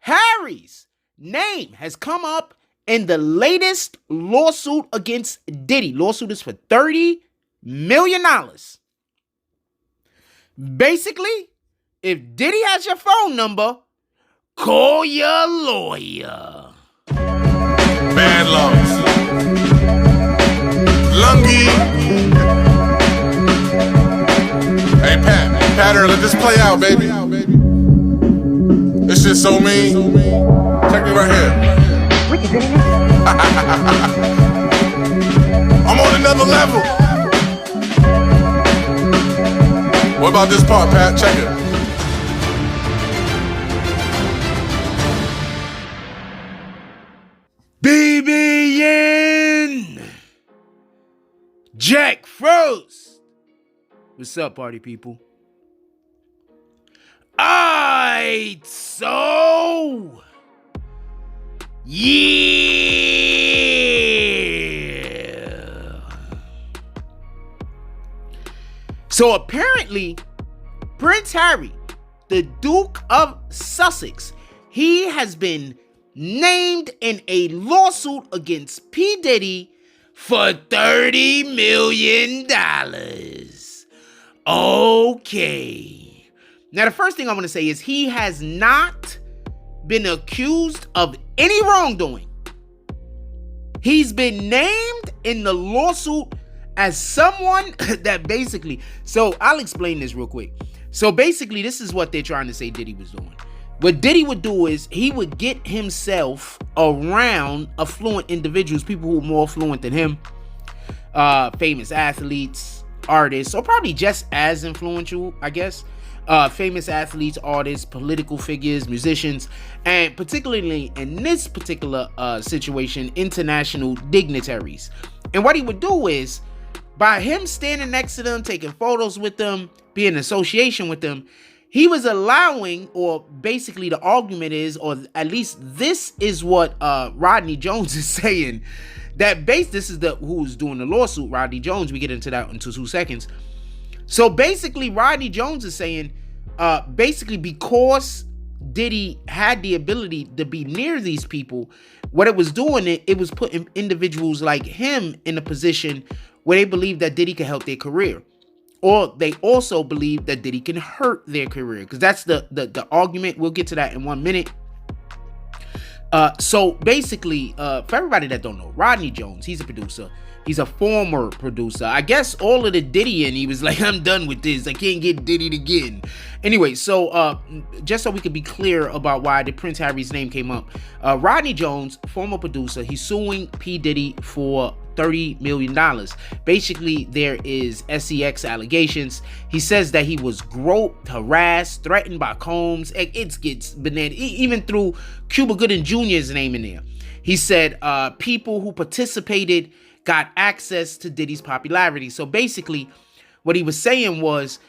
Harry's name has come up in the latest lawsuit against Diddy. Lawsuit is for $30 million. Basically, if Diddy has your phone number, call your lawyer. Bad lungs. Lungy. Hey, Patter, let this play out, baby. This shit's so mean. Check me right here. I'm on another level. What about this part, Pat? Check it. BBN Jack Frost. What's up, party people? Alright, so yeah. So apparently, Prince Harry, the Duke of Sussex, he has been named in a lawsuit against P. Diddy for $30 million. Okay. Now, the first thing I want to say is he has not been accused of any wrongdoing. He's been named in the lawsuit as someone that basically... So, I'll explain this real quick. So, basically, this is what they're trying to say Diddy was doing. What Diddy would do is he would get himself around affluent individuals, people who are more affluent than him, famous athletes, artists, or probably just as influential, I guess. Famous athletes, artists, political figures, musicians, and particularly in this particular situation, international dignitaries. And what he would do is, by him standing next to them, taking photos with them, being in association with them, he was allowing, or basically the argument is, or at least this is what Rodney Jones is saying, that this is who's doing the lawsuit, Rodney Jones. We get into that in 2 seconds. So basically, Rodney Jones is saying, basically because Diddy had the ability to be near these people, what it was doing, it was putting individuals like him in a position where they believe that Diddy could help their career. Or they also believe that Diddy can hurt their career. Because that's the argument. We'll get to that in 1 minute. So basically, for everybody that don't know, Rodney Jones, he's a producer. He's a former producer. I guess all of the Diddy, and he was like, I'm done with this. I can't get Diddy again. Anyway, so just so we could be clear about why the Prince Harry's name came up. Rodney Jones, former producer, he's suing P. Diddy for $30 million. Basically, there is SEX allegations. He says that he was groped, harassed, threatened by Combs. It gets banana. Even through Cuba Gooding Jr.'s name in there. He said people who participated got access to Diddy's popularity. So basically, what he was saying was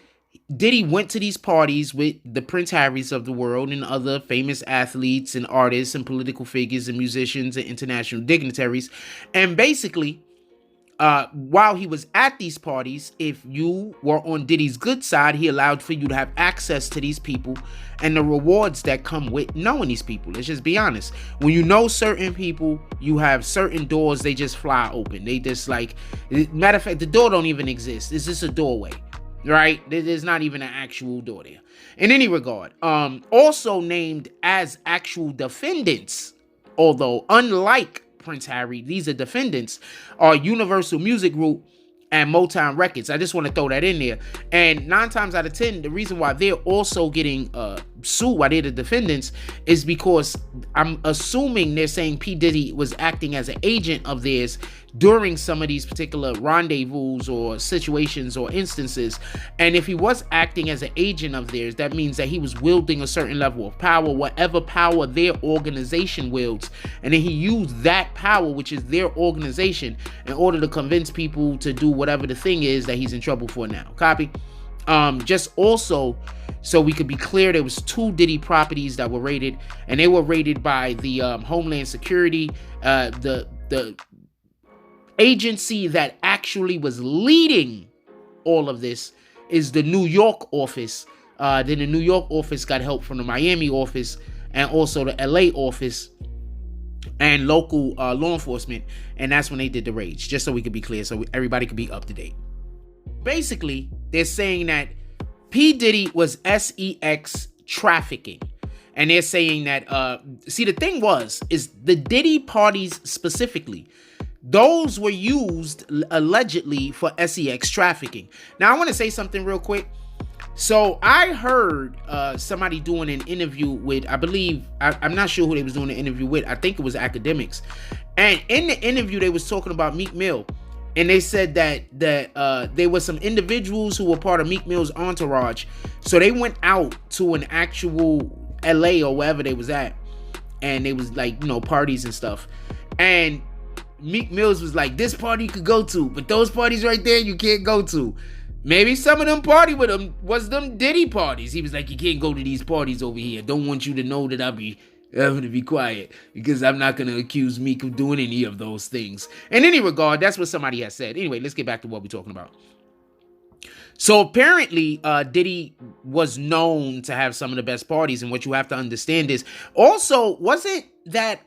Diddy went to these parties with the Prince Harrys of the world and other famous athletes and artists and political figures and musicians and international dignitaries. And basically, while he was at these parties, if you were on Diddy's good side, he allowed for you to have access to these people and the rewards that come with knowing these people. Let's just be honest. When you know certain people, you have certain doors, they just fly open. They just like, matter of fact, the door don't even exist. It's just a doorway, right? There's not even an actual door there. In any regard, also named as actual defendants, although unlike Prince Harry, these are defendants, are Universal Music Group and Motown Records. I just want to throw that in there. And 9 times out of 10, the reason why they're also getting sued, why they're the defendants, is because I'm assuming they're saying P. Diddy was acting as an agent of theirs during some of these particular rendezvous or situations or instances. And if he was acting as an agent of theirs, that means that he was wielding a certain level of power, whatever power their organization wields. And then he used that power, which is their organization, in order to convince people to do whatever the thing is that he's in trouble for now. Copy? Just also, so we could be clear, there was 2 Diddy properties that were raided, and they were raided by the Homeland Security, the agency that actually was leading all of this is the New York office. Then the New York office got help from the Miami office, and also the LA office and local law enforcement, and that's when they did the raids, just so we could be clear, so everybody could be up to date. Basically, they're saying that P. Diddy was sex trafficking, and they're saying that see, the thing is the Diddy parties specifically, those were used allegedly for sex trafficking. Now I want to say something real quick. So I heard somebody doing an interview with, I believe, I'm not sure who they was doing the interview with. I think it was academics. And in the interview, they was talking about Meek Mill. And they said that there were some individuals who were part of Meek Mill's entourage. So they went out to an actual LA or wherever they was at. And they was like, you know, parties and stuff. And Meek Mills was like, this party you could go to, but those parties right there you can't go to. Maybe some of them party with him was them Diddy parties. He was like, you can't go to these parties over here. Don't want you to know that I'm going to be quiet because I'm not going to accuse Meek of doing any of those things. In any regard, that's what somebody has said. Anyway, let's get back to what we're talking about. So apparently, Diddy was known to have some of the best parties. And what you have to understand is also, wasn't that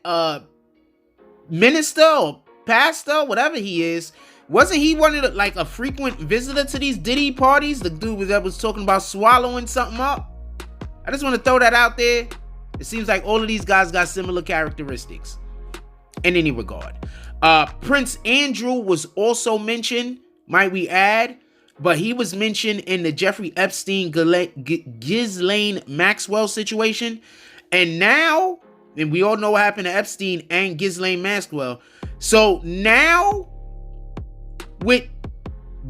minister or pastor, whatever he is, wasn't he one of the, like a frequent visitor to these Diddy parties? The dude that was talking about swallowing something up. I just want to throw that out there. It seems like all of these guys got similar characteristics in any regard. Prince Andrew was also mentioned, might we add, but he was mentioned in the Jeffrey Epstein Ghislaine Maxwell situation. And now, and we all know what happened to Epstein and Ghislaine Maxwell. So now, with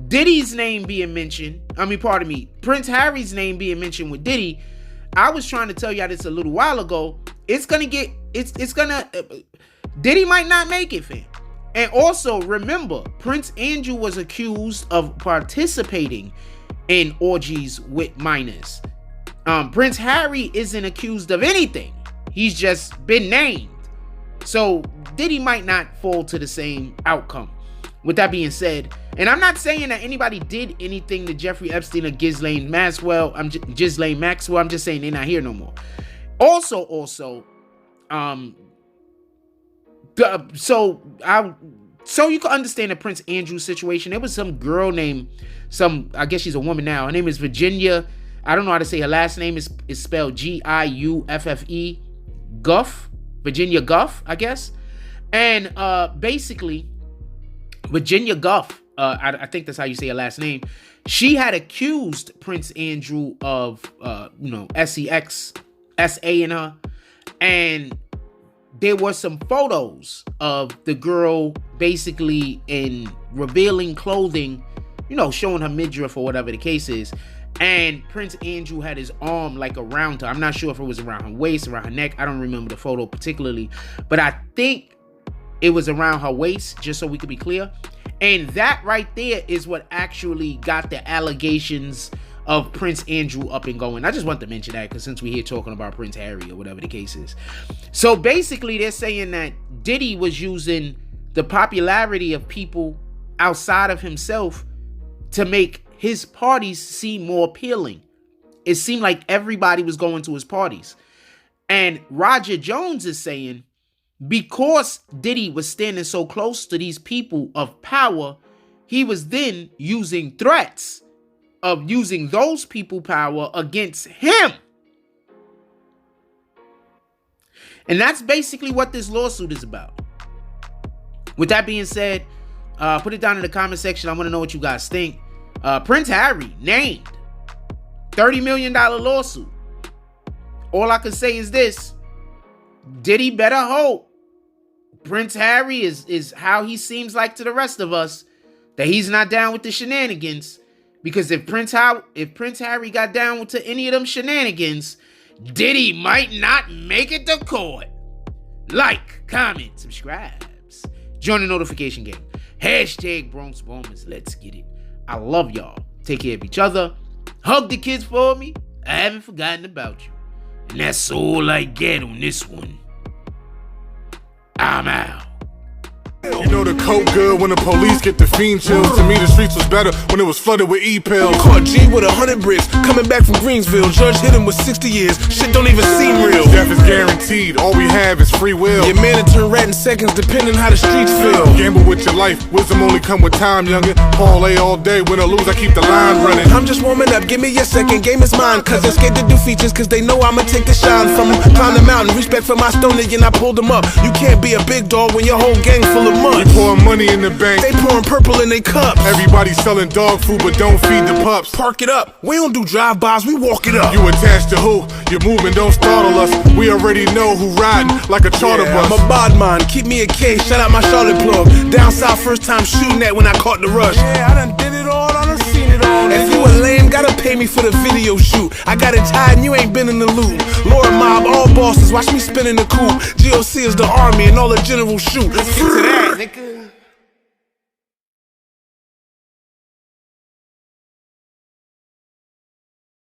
Diddy's name being mentioned, Prince Harry's name being mentioned with Diddy, I was trying to tell y'all this a little while ago. Diddy might not make it, fam. And also, remember, Prince Andrew was accused of participating in orgies with minors. Prince Harry isn't accused of anything. He's just been named. So Diddy might not fall to the same outcome. With that being said, and I'm not saying that anybody did anything to Jeffrey Epstein or Ghislaine Maxwell. I'm just saying they're not here no more. Also, so you can understand the Prince Andrew situation. There was some girl named, I guess she's a woman now. Her name is Virginia. I don't know how to say her last name. Is spelled Giuffe. Guff. Virginia Guff, I guess. And basically, Virginia Guff, I think that's how you say her last name. She had accused Prince Andrew of, sex, SA in her. And there were some photos of the girl basically in revealing clothing, showing her midriff or whatever the case is. And Prince Andrew had his arm like around her. I'm not sure if it was around her waist, around her neck. I don't remember the photo particularly, but I think it was around her waist, just so we could be clear. And that right there is what actually got the allegations of Prince Andrew up and going. I just want to mention that because since we're here talking about Prince Harry or whatever the case is. So basically they're saying that Diddy was using the popularity of people outside of himself to make his parties seem more appealing. It seemed like everybody was going to his parties. And Roger Jones is saying, because Diddy was standing so close to these people of power, he was then using threats of using those people power against him. And that's basically what this lawsuit is about. With that being said, put it down in the comment section. I want to know what you guys think. Prince Harry named $30 million lawsuit. All I can say is this: Diddy better hope Prince Harry is how he seems like to the rest of us, that he's not down with the shenanigans. Because if Prince Harry got down to any of them shenanigans, Diddy might not make it to court. Like, comment, subscribes, join the notification game. Hashtag Bronx Bombers. Let's get it. I love y'all. Take care of each other. Hug the kids for me. I haven't forgotten about you. And that's all I get on this one. I'm out. You know the coke good when the police get the fiend chills. To me the streets was better when it was flooded with E-pills. Caught G with 100 bricks, coming back from Greensville. Judge hit him with 60 years, shit don't even seem real. Death is guaranteed. All we have is free will. Your man to turn red in seconds depending how the streets feel. Gamble with your life, wisdom only come with time, youngin'. Parlay all day, win or lose, I keep the line running. I'm just warming up, give me a second, game is mine. Cause they're scared to do features, cause they know I'ma take the shine from them. Climb the mountain, respect for my stone and I pulled them up. You can't be a big dog when your whole gang full of mud. We pouring money in the bank, they pouring purple in they cups. Everybody selling dog food but don't feed the pups. Park it up, we don't do drive-bys, we walk it up. You attached to who? Your movement don't startle us. We already know who riding like a charter bus. I'm a bod man, keep me a K, shout out my Charlotte plug. Down south, first time shooting that when I caught the rush. Yeah, I done did it all, I done seen it all. If you a lame, gotta pay me for the video shoot. I got it tied and you ain't been in the loop. Laura mob, all bosses, watch me spin in the coupe. GOC is the army and all the generals shoot. Let's get to that, nigga.